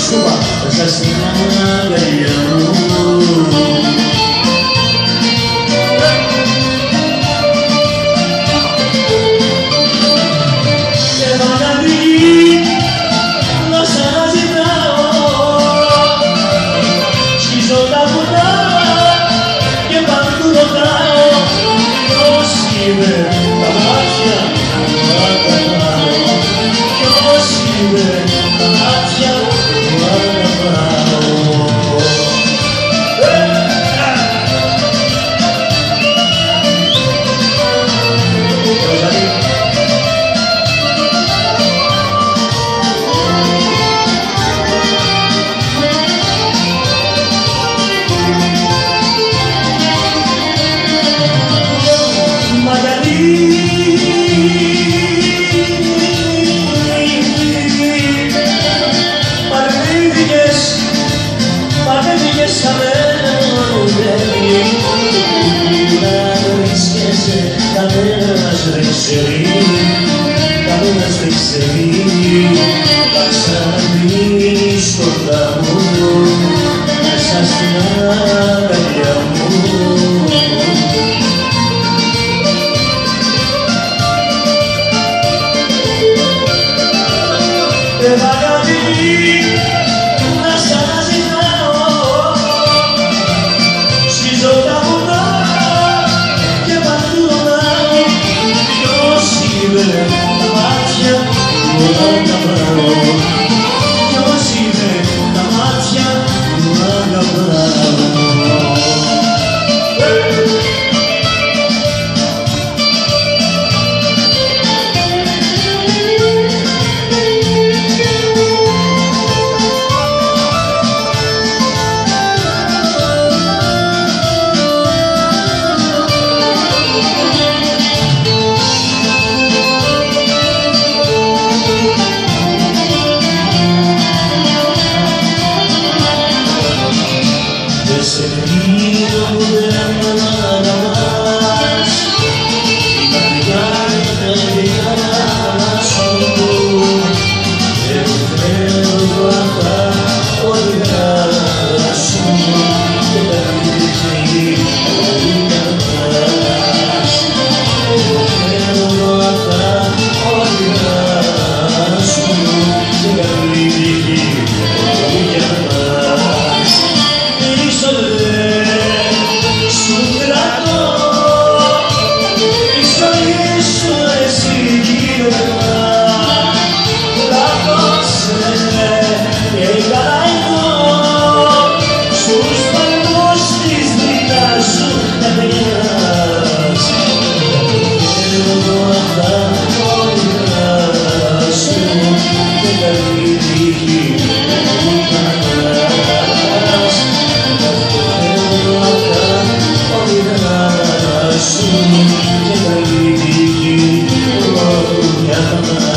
σκούπα μέσα στην αγκαλιά μου. Και θα βγει να σ' αναζητάω, σκίζω τα βουνά και παντού ρωτάω ποιος είμαι, τα μάτια μου αγαπάω, ποιος είμαι, τα μάτια μου αγαπάω. Κανένας δεν ξέρει, θα ξαναδείς κοντά μου, μέσα στην αγκαλιά μου. Δεν θα κάνει να σ' αναζητάω, σκίζω τα βουνά και παντού ρωτάω ποιος είμαι, τα μάτια μου αγαπάω, ποιος είμαι, τα μάτια μου αγαπάω. Σε λίγο που δεν μ' αγαπάς, η καρδιά είναι δικιά σου, εγώ θέλω αυτά όνειρά σου και τα δείχνει που αγαπάς. Εγώ θέλω αυτά όνειρά σου και τα δείχνει που αγαπάς. Σου κρατώ, η ζωή σου εσύ γύρω, λάθος και γαλαϊνό, στους παλμούς της δρυτάς σου καρδιάς. Θέλω αυτά όνειρά σου και καλή τύχη που αγαπάς. Σου και καλή τύχη που αγαπάς.